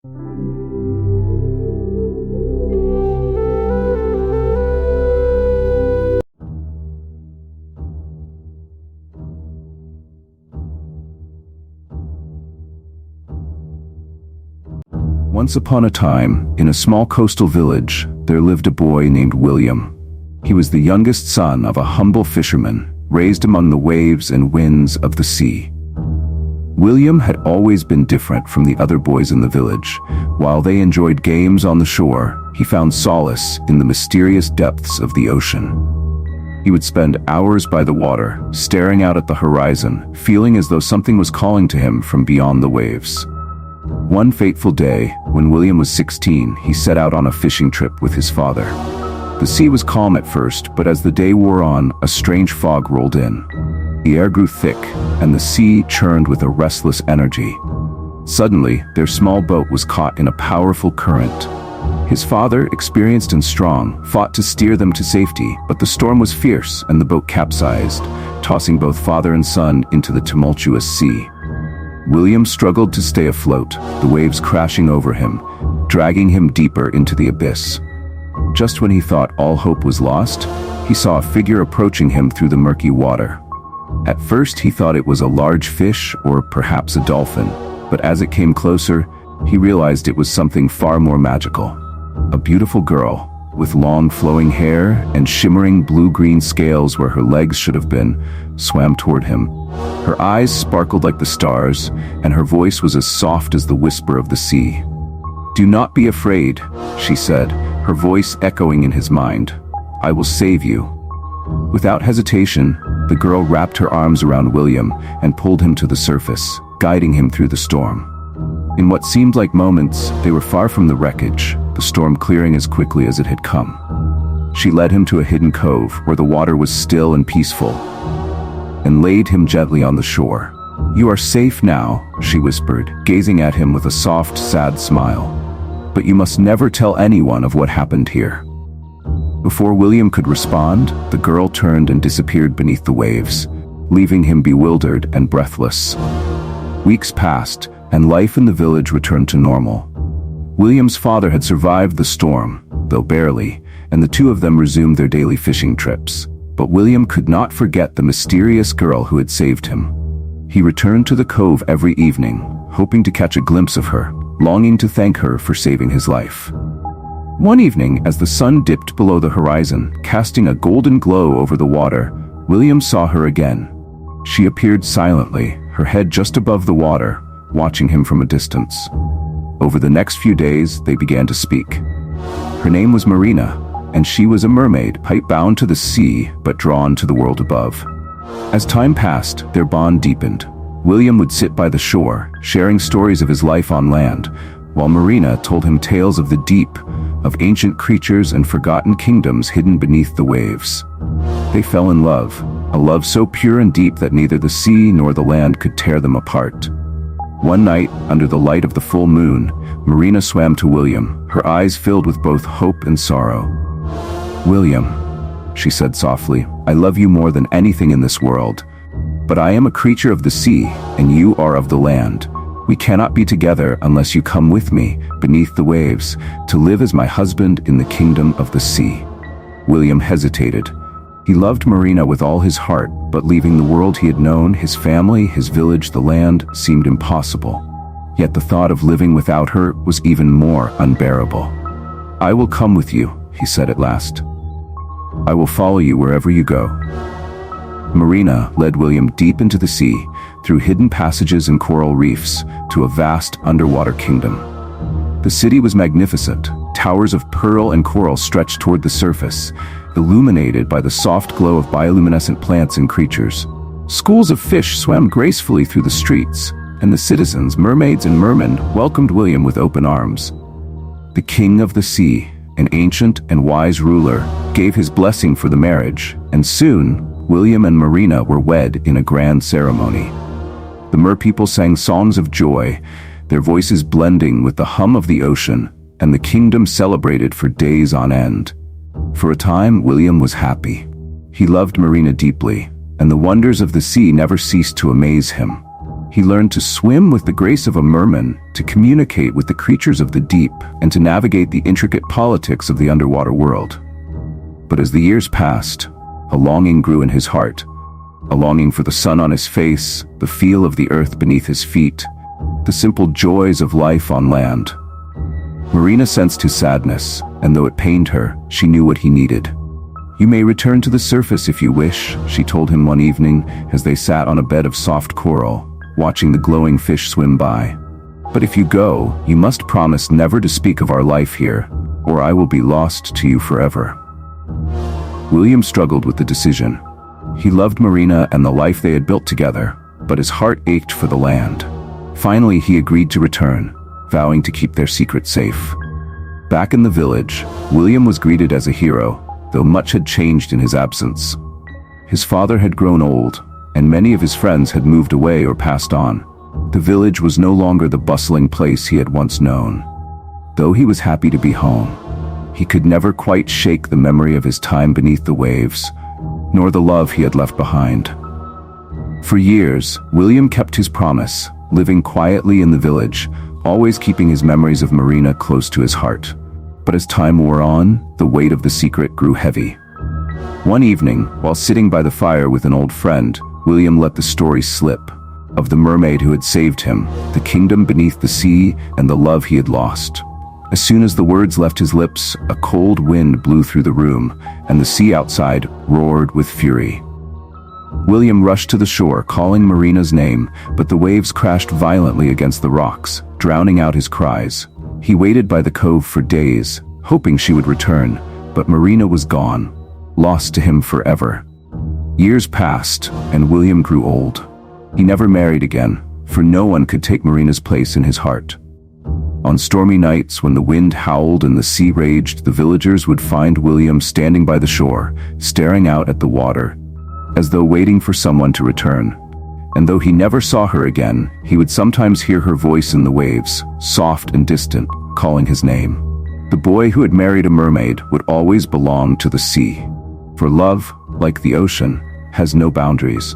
Once upon a time, in a small coastal village, there lived a boy named William. He was the youngest son of a humble fisherman, raised among the waves and winds of the sea. William had always been different from the other boys in the village. While they enjoyed games on the shore, he found solace in the mysterious depths of the ocean. He would spend hours by the water, staring out at the horizon, feeling as though something was calling to him from beyond the waves. One fateful day, when William was 16, he set out on a fishing trip with his father. The sea was calm at first, but as the day wore on, a strange fog rolled in. The air grew thick, and the sea churned with a restless energy. Suddenly, their small boat was caught in a powerful current. His father, experienced and strong, fought to steer them to safety, but the storm was fierce and the boat capsized, tossing both father and son into the tumultuous sea. William struggled to stay afloat, the waves crashing over him, dragging him deeper into the abyss. Just when he thought all hope was lost, he saw a figure approaching him through the murky water. At first he thought it was a large fish or perhaps a dolphin, but as it came closer, he realized it was something far more magical. A beautiful girl, with long flowing hair and shimmering blue-green scales where her legs should have been, swam toward him. Her eyes sparkled like the stars, and her voice was as soft as the whisper of the sea. "Do not be afraid," she said, her voice echoing in his mind. "I will save you." Without hesitation, the girl wrapped her arms around William and pulled him to the surface, guiding him through the storm. In what seemed like moments, they were far from the wreckage, the storm clearing as quickly as it had come. She led him to a hidden cove where the water was still and peaceful, and laid him gently on the shore. "You are safe now," she whispered, gazing at him with a soft, sad smile. "But you must never tell anyone of what happened here." Before William could respond, the girl turned and disappeared beneath the waves, leaving him bewildered and breathless. Weeks passed, and life in the village returned to normal. William's father had survived the storm, though barely, and the two of them resumed their daily fishing trips. But William could not forget the mysterious girl who had saved him. He returned to the cove every evening, hoping to catch a glimpse of her, longing to thank her for saving his life. One evening, as the sun dipped below the horizon, casting a golden glow over the water, William saw her again. She appeared silently, her head just above the water, watching him from a distance. Over the next few days, they began to speak. Her name was Marina, and she was a mermaid, pipe-bound to the sea, but drawn to the world above. As time passed, their bond deepened. William would sit by the shore, sharing stories of his life on land, while Marina told him tales of the deep, of ancient creatures and forgotten kingdoms hidden beneath the waves. They fell in love, a love so pure and deep that neither the sea nor the land could tear them apart. One night, under the light of the full moon, Marina swam to William, her eyes filled with both hope and sorrow. "William," she said softly, "I love you more than anything in this world. But I am a creature of the sea, and you are of the land. We cannot be together unless you come with me, beneath the waves, to live as my husband in the kingdom of the sea." William hesitated. He loved Marina with all his heart, but leaving the world he had known, his family, his village, the land, seemed impossible. Yet the thought of living without her was even more unbearable. "I will come with you," he said at last. "I will follow you wherever you go." Marina led William deep into the sea, through hidden passages and coral reefs, to a vast underwater kingdom. The city was magnificent. Towers of pearl and coral stretched toward the surface, illuminated by the soft glow of bioluminescent plants and creatures. Schools of fish swam gracefully through the streets, and the citizens, mermaids and mermen, welcomed William with open arms. The king of the sea, an ancient and wise ruler, gave his blessing for the marriage, and soon, William and Marina were wed in a grand ceremony. The merpeople sang songs of joy, their voices blending with the hum of the ocean, and the kingdom celebrated for days on end. For a time, William was happy. He loved Marina deeply, and the wonders of the sea never ceased to amaze him. He learned to swim with the grace of a merman, to communicate with the creatures of the deep, and to navigate the intricate politics of the underwater world. But as the years passed, a longing grew in his heart, a longing for the sun on his face, the feel of the earth beneath his feet, the simple joys of life on land. Marina sensed his sadness, and though it pained her, she knew what he needed. "You may return to the surface if you wish," she told him one evening as they sat on a bed of soft coral, watching the glowing fish swim by. "But if you go, you must promise never to speak of our life here, or I will be lost to you forever." William struggled with the decision. He loved Marina and the life they had built together, but his heart ached for the land. Finally, he agreed to return, vowing to keep their secret safe. Back in the village, William was greeted as a hero, though much had changed in his absence. His father had grown old, and many of his friends had moved away or passed on. The village was no longer the bustling place he had once known. Though he was happy to be home, he could never quite shake the memory of his time beneath the waves, nor the love he had left behind. For years, William kept his promise, living quietly in the village, always keeping his memories of Marina close to his heart. But as time wore on, the weight of the secret grew heavy. One evening, while sitting by the fire with an old friend, William let the story slip, of the mermaid who had saved him, the kingdom beneath the sea, and the love he had lost. As soon as the words left his lips, a cold wind blew through the room, and the sea outside roared with fury. William rushed to the shore, calling Marina's name, but the waves crashed violently against the rocks, drowning out his cries. He waited by the cove for days, hoping she would return, but Marina was gone, lost to him forever. Years passed, and William grew old. He never married again, for no one could take Marina's place in his heart. On stormy nights, when the wind howled and the sea raged, the villagers would find William standing by the shore, staring out at the water, as though waiting for someone to return. And though he never saw her again, he would sometimes hear her voice in the waves, soft and distant, calling his name. The boy who had married a mermaid would always belong to the sea. For love, like the ocean, has no boundaries.